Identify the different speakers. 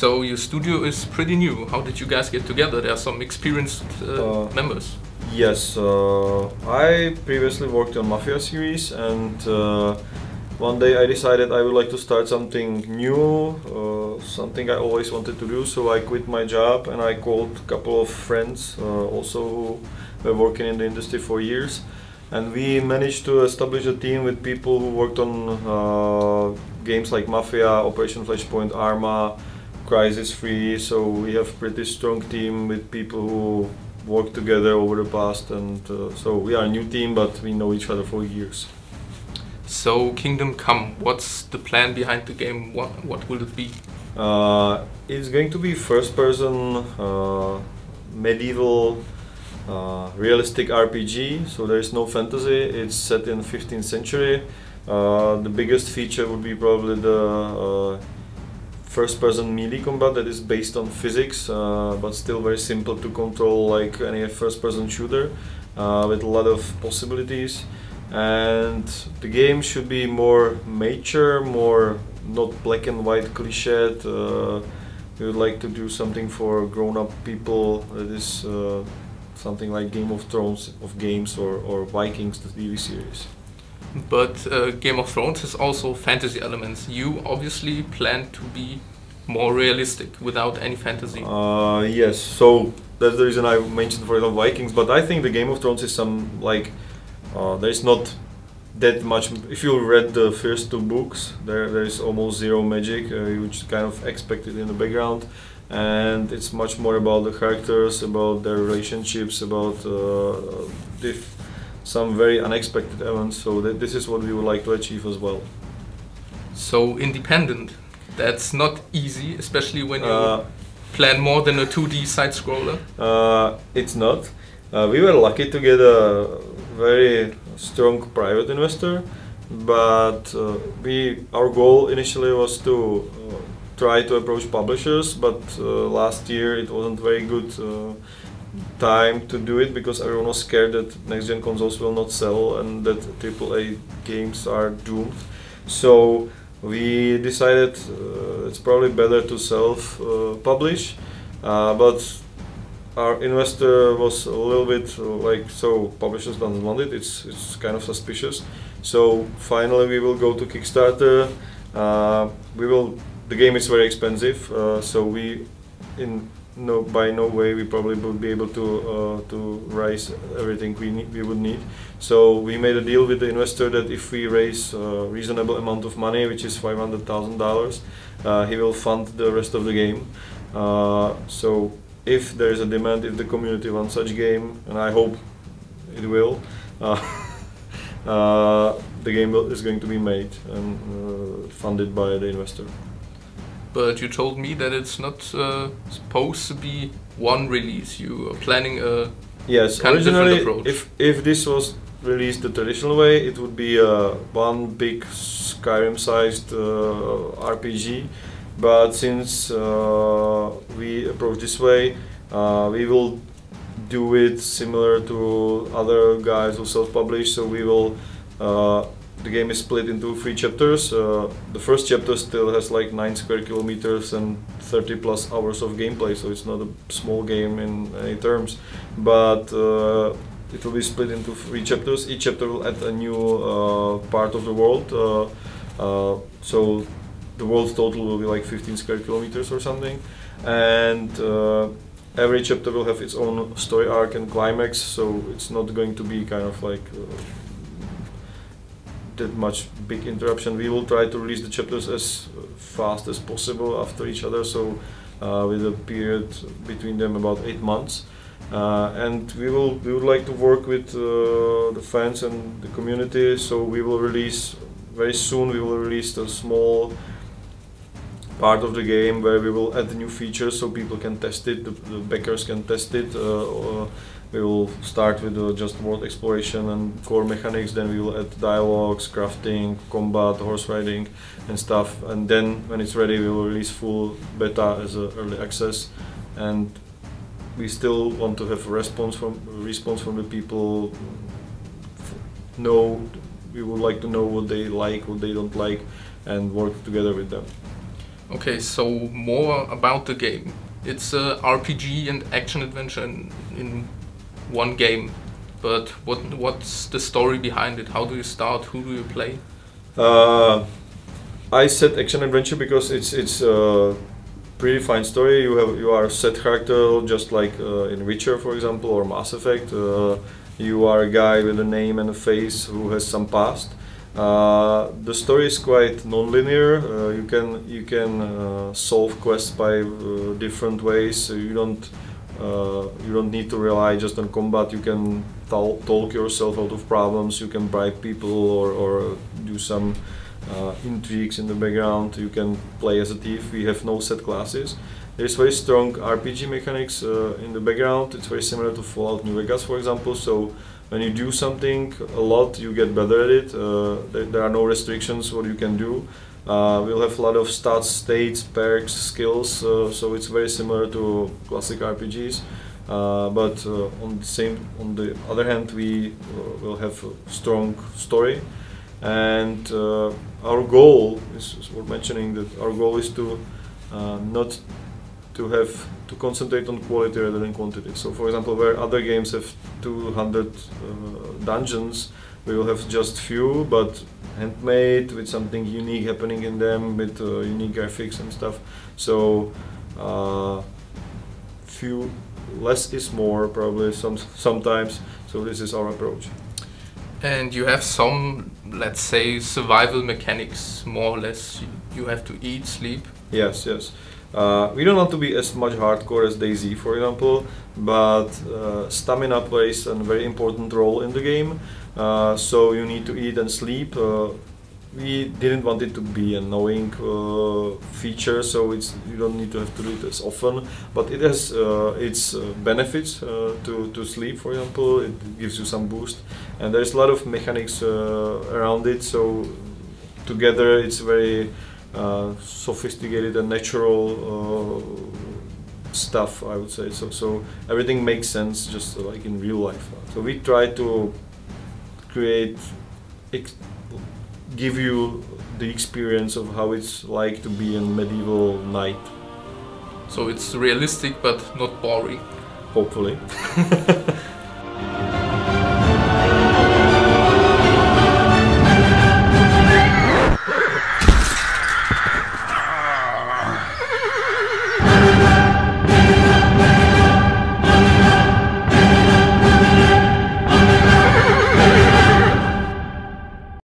Speaker 1: So your studio is pretty new. How did you guys get together? There are some experienced members.
Speaker 2: Yes, I previously worked on Mafia series, and one day I decided I would like to start something new, something I always wanted to do. So I quit my job and I called a couple of friends, also who were working in the industry for years, and we managed to establish a team with people who worked on games like Mafia, Operation Flashpoint, Arma, Crisis 3. So we have a pretty strong team with people who worked together over the past, and so we are a new team, but we know each other for years.
Speaker 1: So Kingdom Come, what's the plan behind the game? What will it be?
Speaker 2: It's going to be first-person medieval realistic RPG, so there is no fantasy. It's set in 15th century. The biggest feature would be probably the first-person melee combat that is based on physics, but still very simple to control, like any first-person shooter, with a lot of possibilities. And the game should be more mature, more not black and white cliched. We would like to do something for grown-up people that is something like Game of Thrones of games, or Vikings, the TV series.
Speaker 1: But Game of Thrones has also fantasy elements. You obviously plan to be more realistic without any fantasy.
Speaker 2: Yes, so that's the reason I mentioned, for example, Vikings. But I think the Game of Thrones is some like there's not that much. If you read the first two books, there is almost zero magic. You just kind of expect it in the background, and it's much more about the characters, about their relationships, about some very unexpected events. So this is what we would like to achieve as well.
Speaker 1: So independent, that's not easy, especially when you plan more than a 2D side scroller.
Speaker 2: It's not. We were lucky to get a very strong private investor, but our goal initially was to try to approach publishers, but last year it wasn't very good time to do it, because everyone was scared that next-gen consoles will not sell and that AAA games are doomed. So we decided it's probably better to self-publish, but our investor was a little bit like, so publishers don't want it, it's kind of suspicious. So finally we will go to Kickstarter. The game is very expensive, so by no way we probably would be able to raise everything we would need. So we made a deal with the investor that if we raise a reasonable amount of money, which is $500,000, he will fund the rest of the game. So if there is a demand, if the community wants such game, and I hope it will, the game is going to be made and funded by the investor.
Speaker 1: But you told me that it's not supposed to be one release. You are planning a
Speaker 2: yes,
Speaker 1: kind of different
Speaker 2: originally,
Speaker 1: approach.
Speaker 2: if this was released the traditional way, it would be one big Skyrim-sized RPG. But since we approach this way, we will do it similar to other guys who self-publish. So we will. The game is split into 3 chapters. The first chapter still has like 9 square kilometers and 30+ hours of gameplay, so it's not a small game in any terms. But it will be split into 3 chapters. Each chapter will add a new part of the world. So the world total will be like 15 square kilometers or something. And every chapter will have its own story arc and climax, so it's not going to be kind of like that much big interruption. We will try to release the chapters as fast as possible after each other, so with a period between them about 8 months. And we would like to work with the fans and the community, so we will release very soon. We will release a small part of the game where we will add new features so people can test it, the backers can test it. We will start with just world exploration and core mechanics, then we will add dialogues, crafting, combat, horse riding and stuff, and then when it's ready we will release full beta as an early access. And we still want to have a response from the people. We would like to know what they like, what they don't like, and work together with them.
Speaker 1: Okay, so more about the game. It's a RPG and action adventure in one game. But what's the story behind it? How do you start? Who do you play?
Speaker 2: I said action adventure because it's a pretty fine story. You are a set character, just like in Witcher, for example, or Mass Effect. You are a guy with a name and a face who has some past. The story is quite non-linear. You can solve quests by different ways. So you don't need to rely just on combat. You can talk yourself out of problems. You can bribe people or do some intrigues in the background. You can play as a thief. We have no set classes. There's very strong RPG mechanics in the background. It's very similar to Fallout New Vegas, for example. So when you do something a lot, you get better at it. There are no restrictions what you can do. We'll have a lot of stats, states, perks, skills. So it's very similar to classic RPGs. But on the other hand, we will have a strong story. And our goal is worth mentioning that our goal is to not to concentrate on quality rather than quantity. So, for example, where other games have 200 dungeons, we will have just few, but handmade with something unique happening in them, with unique graphics and stuff. So, few less is more probably sometimes. So this is our approach.
Speaker 1: And you have some, let's say, survival mechanics, more or less. You have to eat, sleep.
Speaker 2: Yes, yes. We don't want to be as much hardcore as DayZ, for example, but stamina plays a very important role in the game. So you need to eat and sleep. We didn't want it to be an annoying feature, so you don't need to have to do it as often. But it has its benefits to sleep, for example. It gives you some boost, and there's a lot of mechanics around it. So together, it's very sophisticated and natural stuff, I would say. So everything makes sense, just like in real life. So we try to give you the experience of how it's like to be a medieval knight.
Speaker 1: So it's realistic but not boring.
Speaker 2: Hopefully.